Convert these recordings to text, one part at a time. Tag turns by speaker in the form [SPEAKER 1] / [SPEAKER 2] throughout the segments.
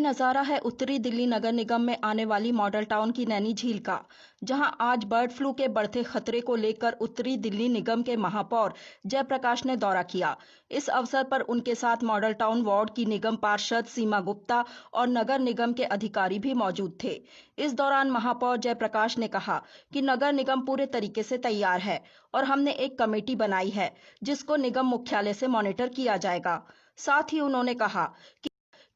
[SPEAKER 1] नज़ारा है उत्तरी दिल्ली नगर निगम में आने वाली मॉडल टाउन की नैनी झील का, जहां आज बर्ड फ्लू के बढ़ते खतरे को लेकर उत्तरी दिल्ली निगम के महापौर जयप्रकाश ने दौरा किया। इस अवसर पर उनके साथ मॉडल टाउन वार्ड की निगम पार्षद सीमा गुप्ता और नगर निगम के अधिकारी भी मौजूद थे। इस दौरान महापौर जयप्रकाश ने कहा कि नगर निगम पूरे तरीके से तैयार है और हमने एक कमेटी बनाई है जिसको निगम मुख्यालय से मॉनिटर किया जाएगा। साथ ही उन्होंने कहा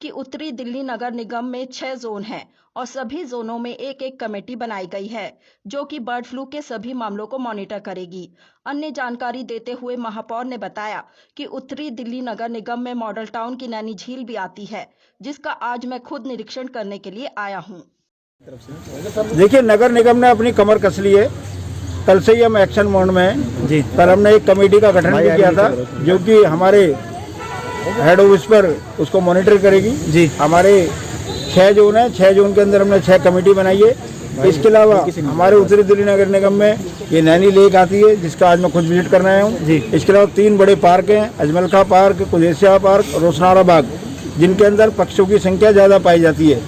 [SPEAKER 1] कि उत्तरी दिल्ली नगर निगम में 6 जोन हैं और सभी जोनों में एक एक कमेटी बनाई गई है जो कि बर्ड फ्लू के सभी मामलों को मॉनिटर करेगी। अन्य जानकारी देते हुए महापौर ने बताया कि उत्तरी दिल्ली नगर निगम में मॉडल टाउन की नैनी झील भी आती है, जिसका आज मैं खुद निरीक्षण करने के लिए आया हूँ।
[SPEAKER 2] देखिए, नगर निगम ने अपनी कमर कस ली है। कल से ही हम एक्शन मोड में हैं जी। कल हमने एक कमेटी का गठन भी किया था जो कि हमारे हेड ऑफिस पर उसको मॉनिटर करेगी जी। हमारे 6 जोन है, 6 जोन के अंदर हमने 6 कमेटी बनाई है। इसके अलावा हमारे उत्तरी दिल्ली नगर निगम में ये नैनी लेक आती है जिसका आज मैं खुद विजिट करने आया हूँ। इसके अलावा 3 बड़े पार्क हैं, अजमल खां पार्क, कुदेसिया पार्क, रोशनारा बाग, जिनके अंदर पक्षियों की संख्या ज़्यादा पाई जाती है।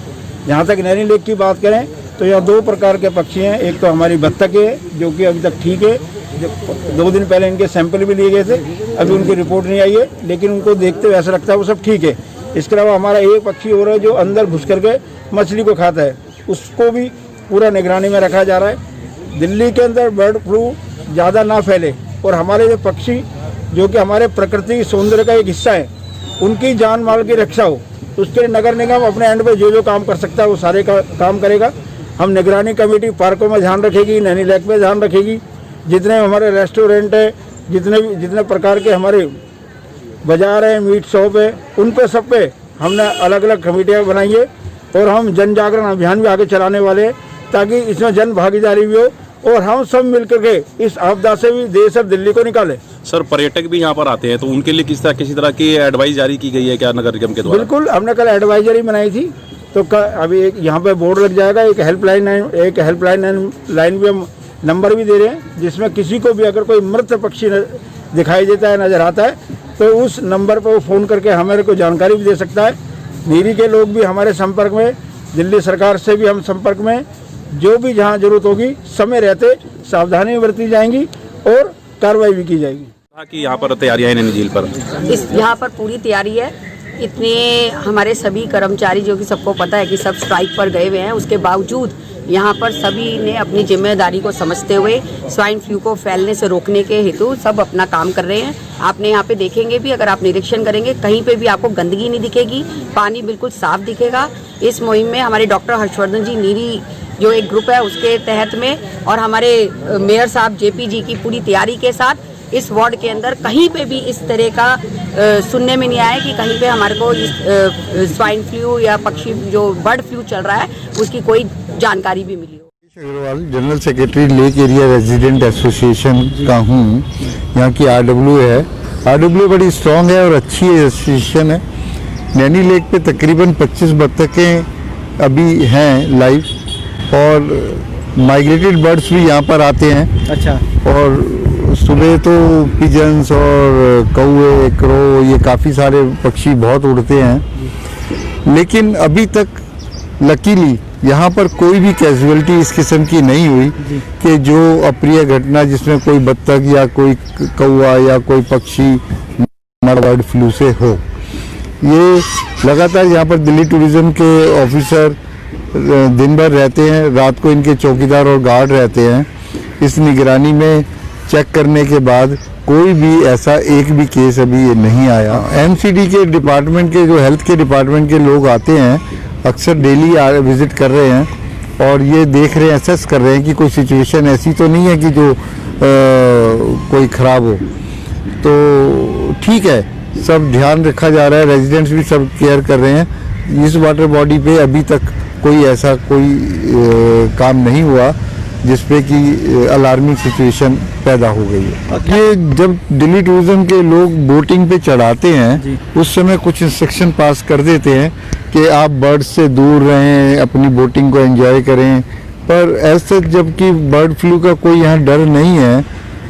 [SPEAKER 2] जहाँ तक नैनी लेक की बात करें तो यहाँ 2 प्रकार के पक्षी हैं। एक तो हमारी बत्तख है जो कि अभी तक ठीक है, 2 दिन पहले इनके सैंपल भी लिए गए थे, अभी उनकी रिपोर्ट नहीं आई है, लेकिन उनको देखते हुए ऐसा लगता है वो सब ठीक है। इसके अलावा हमारा एक पक्षी और है जो अंदर घुस करके मछली को खाता है, उसको भी पूरा निगरानी में रखा जा रहा है। दिल्ली के अंदर बर्ड फ्लू ज़्यादा ना फैले और हमारे जो पक्षी जो कि हमारे प्रकृति सौंदर्य का एक हिस्सा है, उनकी जान माल की रक्षा हो, उसके लिए नगर निगम अपने एंड पे जो काम कर सकता है वो सारे का काम करेगा। हम निगरानी कमेटी पार्कों में ध्यान रखेगी, नैनी लेक में ध्यान रखेगी, जितने हमारे रेस्टोरेंट है, जितने प्रकार के हमारे बाजार है, मीट शॉप है, उन पे सब पे हमने अलग अलग कमेटियाँ बनाई है और हम जन जागरण अभियान भी आगे चलाने वाले हैं ताकि इसमें जन भागीदारी भी हो और हम सब मिलकर के इस आपदा से भी देश और दिल्ली को निकाले।
[SPEAKER 3] सर, पर्यटक भी यहाँ पर आते हैं तो उनके लिए किसी तरह की एडवाइस जारी की गई है क्या नगर निगम के द्वारा? बिल्कुल, हमने कल एडवाइजरी बनाई थी तो अभी एक यहाँ पे बोर्ड लग जाएगा, एक हेल्पलाइन लाइन भी हम नंबर भी दे रहे हैं, जिसमें किसी को भी अगर कोई मृत पक्षी दिखाई देता है, नजर आता है, तो उस नंबर पर वो फ़ोन करके हमारे को जानकारी भी दे सकता है। नीरी के लोग भी हमारे संपर्क में, दिल्ली सरकार से भी हम संपर्क में, जो भी जहाँ जरूरत होगी समय रहते सावधानी बरती जाएंगी और कार्रवाई भी की जाएगी। कि यहाँ पर तैयारियां हैं नैनी झील पर?
[SPEAKER 4] यहाँ पर पूरी तैयारी है। इतने हमारे सभी कर्मचारी जो कि सबको पता है कि सब स्ट्राइक पर गए हुए हैं, उसके बावजूद यहाँ पर सभी ने अपनी जिम्मेदारी को समझते हुए स्वाइन फ्लू को फैलने से रोकने के हेतु सब अपना काम कर रहे हैं। आपने यहाँ पे देखेंगे भी, अगर आप निरीक्षण करेंगे कहीं पे भी आपको गंदगी नहीं दिखेगी, पानी बिल्कुल साफ दिखेगा। इस मुहिम में हमारे डॉक्टर हर्षवर्धन जी नीरी जो एक ग्रुप है उसके तहत में और हमारे मेयर साहब जेपी जी की पूरी तैयारी के साथ इस वार्ड के अंदर कहीं पे भी इस तरह का सुनने में नहीं आया कि कहीं पे हमारे को स्वाइन फ्लू या पक्षी जो बर्ड फ्लू चल रहा है उसकी कोई जानकारी भी मिली हो।
[SPEAKER 5] Agarwal, general secretary lake area resident association का हूँ। यहाँ की आरडब्ल्यू है, आरडब्ल्यू बड़ी स्ट्रॉन्ग है और अच्छी एसोसिएशन है। नैनी लेक पे तकरीबन 25 बत्तखें अभी हैं लाइव और माइग्रेटेड बर्ड्स भी यहाँ पर आते हैं। अच्छा। और सुबह तो पिजन्स और कौवे, क्रो, ये काफ़ी सारे पक्षी बहुत उड़ते हैं, लेकिन अभी तक लकीली यहाँ पर कोई भी कैजुअलिटी इस किस्म की नहीं हुई कि जो अप्रिय घटना जिसमें कोई बत्तख या कोई कौवा या कोई पक्षी बर्ड फ्लू से हो। ये लगातार यहाँ पर दिल्ली टूरिज्म के ऑफिसर दिन भर रहते हैं, रात को इनके चौकीदार और गार्ड रहते हैं। इस निगरानी में चेक करने के बाद कोई भी ऐसा एक भी केस अभी नहीं आया। एमसीडी के डिपार्टमेंट के जो हेल्थ के डिपार्टमेंट के लोग आते हैं, अक्सर डेली विजिट कर रहे हैं और ये देख रहे हैं, असेस कर रहे हैं कि कोई सिचुएशन ऐसी तो नहीं है कि जो कोई ख़राब हो। तो ठीक है, सब ध्यान रखा जा रहा है, रेजिडेंट्स भी सब केयर कर रहे हैं। इस वाटर बॉडी पे अभी तक कोई ऐसा काम नहीं हुआ जिसपे कि अलार्मिंग सिचुएशन पैदा हो गई है। ये जब दिल्ली टूरिज्म के लोग बोटिंग पे चढ़ाते हैं उस समय कुछ इंस्ट्रक्शन पास कर देते हैं कि आप बर्ड्स से दूर रहें, अपनी बोटिंग को एंजॉय करें, पर ऐसे जबकि बर्ड फ्लू का कोई यहाँ डर नहीं है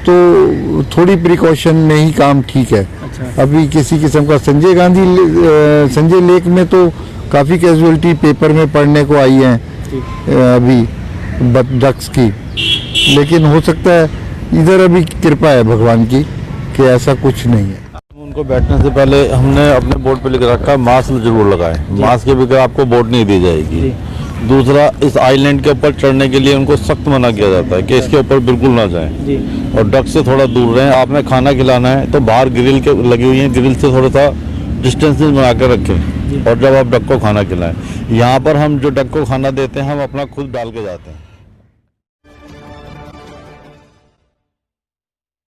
[SPEAKER 5] तो थोड़ी प्रिकॉशन में ही काम ठीक है। अच्छा। अभी किसी किस्म का संजय लेक में तो काफ़ी कैजुअलिटी पेपर में पढ़ने को आई है अभी डक्स की, लेकिन हो सकता है इधर अभी कृपा है भगवान की कि ऐसा कुछ नहीं है।
[SPEAKER 6] उनको बैठने से पहले हमने अपने बोर्ड पे लिख रखा है मास्क जरूर लगाएं, मास्क के बगैर आपको बोट नहीं दी जाएगी। दूसरा, इस आइलैंड के ऊपर चढ़ने के लिए उनको सख्त मना किया जाता है कि इसके ऊपर बिल्कुल ना जाएं और डक से थोड़ा दूर रहें। आपने खाना खिलाना है तो बाहर ग्रिल के लगी हुई है, ग्रिल से थोड़ा सा डिस्टेंस बना कर रखें और जब आप डक को खाना खिलाएं। यहाँ पर हम जो डक को खाना देते हैं हम अपना खुद डाल के जाते हैं।